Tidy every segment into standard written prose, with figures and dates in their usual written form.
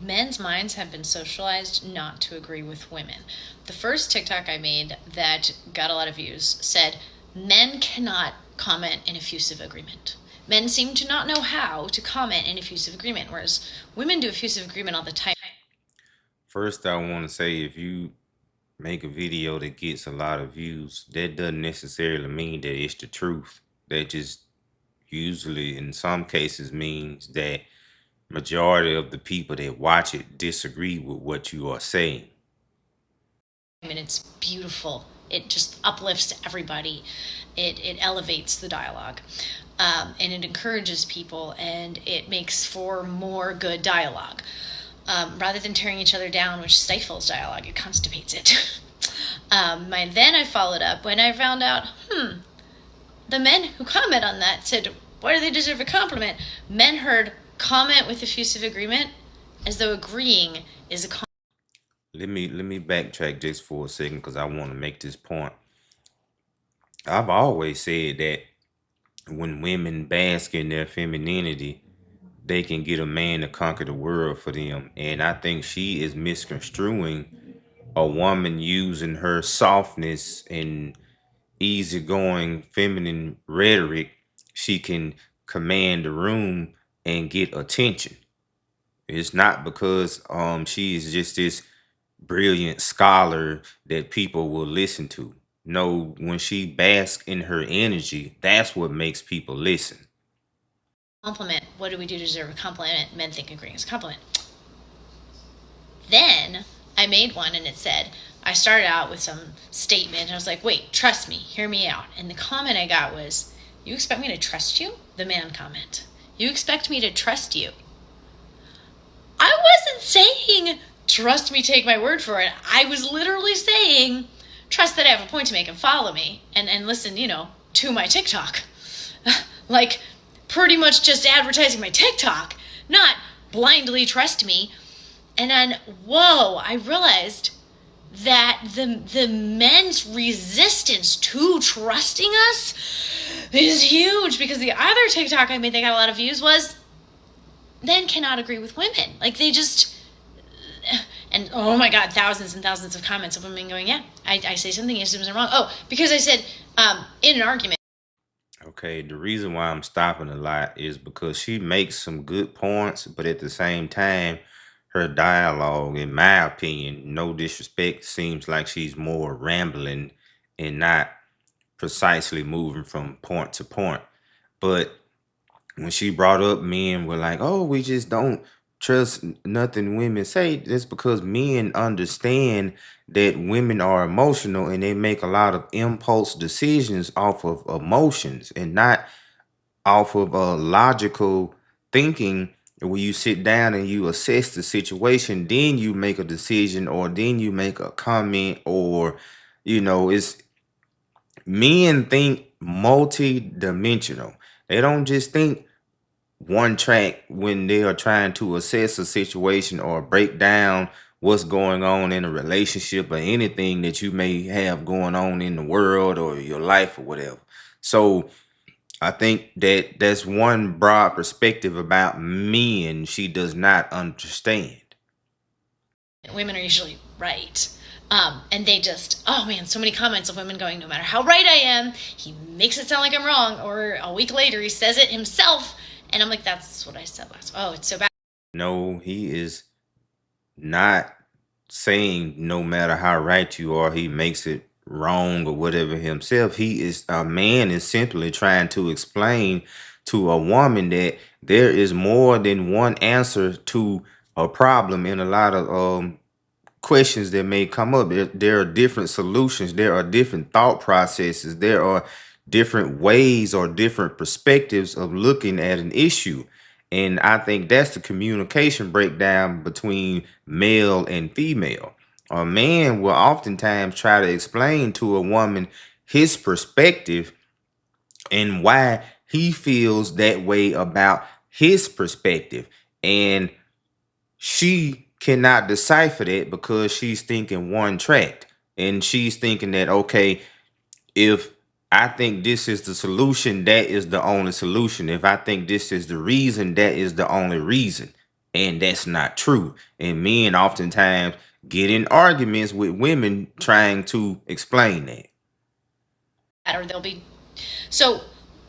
men's minds have been socialized not to agree with women. The first TikTok I made that got a lot of views said, men cannot comment in effusive agreement. Men seem to not know how to comment in effusive agreement, whereas women do effusive agreement all the time. First, I want to say if you make a video that gets a lot of views, that doesn't necessarily mean that it's the truth. That just usually, in some cases, means that majority of the people that watch it disagree with what you are saying. And it's beautiful. It just uplifts everybody. It elevates the dialogue. And it encourages people, and it makes for more good dialogue. Rather than tearing each other down, which stifles dialogue, it constipates it. Then I followed up when I found out, the men who comment on that said, why do they deserve a compliment? Men heard comment with effusive agreement as though agreeing is a compliment. Let me backtrack just for a second because I want to make this point. I've always said that when women bask in their femininity, they can get a man to conquer the world for them. And I think she is misconstruing a woman using her softness and easygoing feminine rhetoric. She can command the room and get attention. It's not because she is just this brilliant scholar that people will listen to. No, when she basks in her energy, that's what makes people listen. Compliment. What do we do to deserve a compliment? Men think agreeing is a compliment. Then I made one and it said, I started out with some statement and I was like, wait, trust me, hear me out. And the comment I got was, you expect me to trust you? The man comment. You expect me to trust you? I wasn't saying, trust me, take my word for it. I was literally saying, trust that I have a point to make and follow me and listen, to my TikTok. Like, pretty much just advertising my TikTok, not blindly trust me. And then, whoa, I realized that the men's resistance to trusting us is huge, because the other TikTok I made that got a lot of views was, men cannot agree with women. Like, they just, and oh my god, thousands and thousands of comments of women going, yeah, I say something, you say something wrong. Oh, because I said, in an argument. Okay, the reason why I'm stopping a lot is because she makes some good points, but at the same time, her dialogue, in my opinion, no disrespect, seems like she's more rambling and not precisely moving from point to point. But when she brought up men were like, oh, we just don't trust nothing women say, that's because men understand that women are emotional and they make a lot of impulse decisions off of emotions and not off of a logical thinking. When you sit down and you assess the situation, then you make a decision or then you make a comment, or it's, men think multi-dimensional. They don't just think one track when they are trying to assess a situation or break down what's going on in a relationship or anything that you may have going on in the world or your life or whatever. So I think that that's one broad perspective about men she does not understand. Women are usually right. And they just, oh man, so many comments of women going, no matter how right I am, he makes it sound like I'm wrong. Or a week later, he says it himself. And I'm like, that's what I said last. Oh, it's so bad. No, he is not saying no matter how right you are, he makes it wrong or whatever himself. He is, a man is simply trying to explain to a woman that there is more than one answer to a problem in a lot of questions that may come up. There are different solutions, there are different thought processes, there are different ways or different perspectives of looking at an issue. And I think that's the communication breakdown between male and female. A man will oftentimes try to explain to a woman his perspective and why he feels that way about his perspective. And she cannot decipher that because she's thinking one track, and she's thinking that, okay, if I think this is the solution, that is the only solution. If I think this is the reason, that is the only reason. And that's not true. And men oftentimes get in arguments with women trying to explain that. Or they'll be so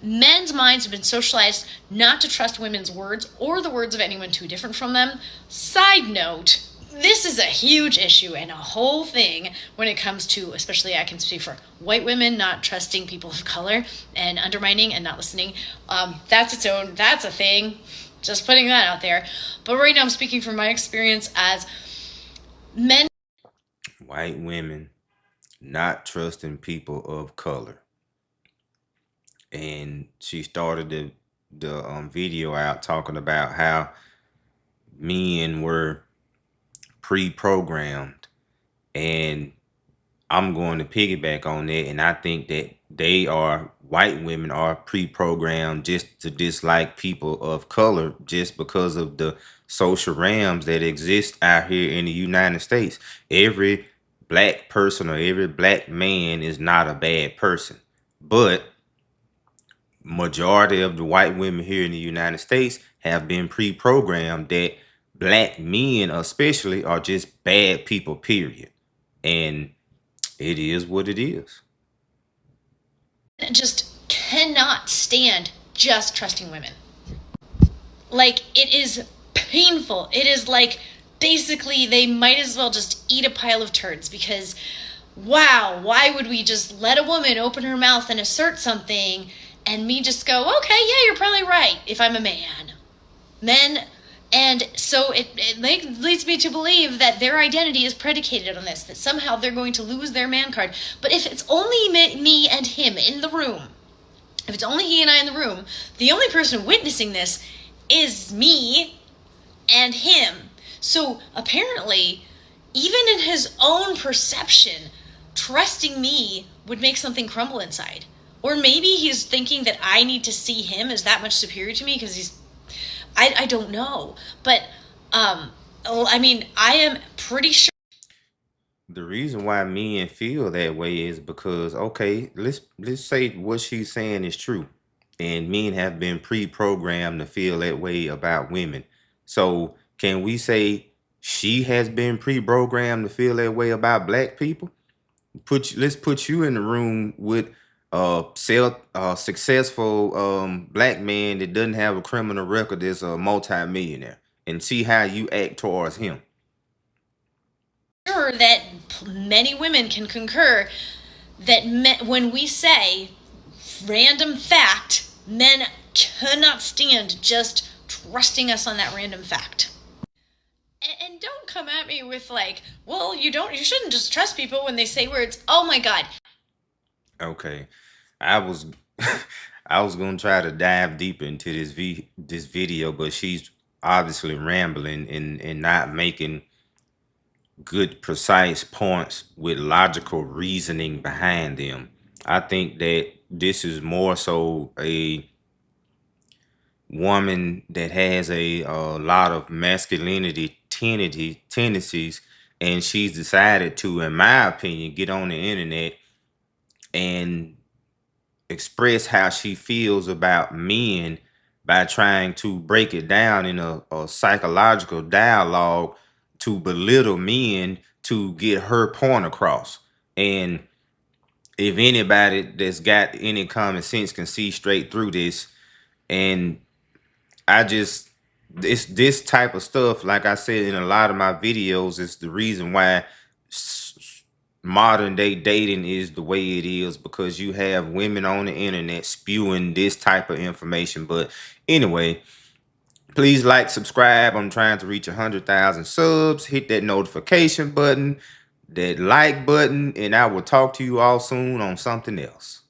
men's minds have been socialized not to trust women's words or the words of anyone too different from them. Side note, this is a huge issue and a whole thing when it comes to, especially I can speak for white women not trusting people of color and undermining and not listening. That's a thing. Just putting that out there. But right now I'm speaking from my experience as men. White women not trusting people of color. And she started the video out talking about how men were pre-programmed, and I'm going to piggyback on that, and I think that white women are pre-programmed just to dislike people of color just because of the social realms that exist out here in the United States. Every black person or every black man is not a bad person, but majority of the white women here in the United States have been pre-programmed that black men especially are just bad people, period. And it is what it is. Just cannot stand just trusting women. Like, it is painful. It is like basically they might as well just eat a pile of turds because wow, why would we just let a woman open her mouth and assert something and me just go, okay, yeah, you're probably right if I'm a man. And so it leads me to believe that their identity is predicated on this, that somehow they're going to lose their man card. But if it's only me and him in the room, if it's only he and I in the room, the only person witnessing this is me and him. So apparently, even in his own perception, trusting me would make something crumble inside. Or maybe he's thinking that I need to see him as that much superior to me because he's, I don't know. But, I mean, I am pretty sure. The reason why men feel that way is because, okay, let's say what she's saying is true. And men have been pre-programmed to feel that way about women. So can we say she has been pre-programmed to feel that way about black people? Let's put you in the room with a successful black man that doesn't have a criminal record that's a multi-millionaire and see how you act towards him. Sure that many women can concur that when we say random fact, men cannot stand just trusting us on that random fact. And don't come at me with like, well, you shouldn't just trust people when they say words. Oh my God. Okay, I was I was gonna try to dive deeper into this video, but she's obviously rambling and not making good precise points with logical reasoning behind them. I think that this is more so a woman that has a lot of masculinity tendencies, and she's decided to, in my opinion, get on the internet and express how she feels about men by trying to break it down in a psychological dialogue to belittle men to get her point across. And if anybody that's got any common sense can see straight through this, and I just this type of stuff, like I said in a lot of my videos, is the reason why modern day dating is the way it is, because you have women on the internet spewing this type of information. But anyway, please like, subscribe. I'm trying to reach 100,000 subs. Hit that notification button, that like button, and I will talk to you all soon on something else.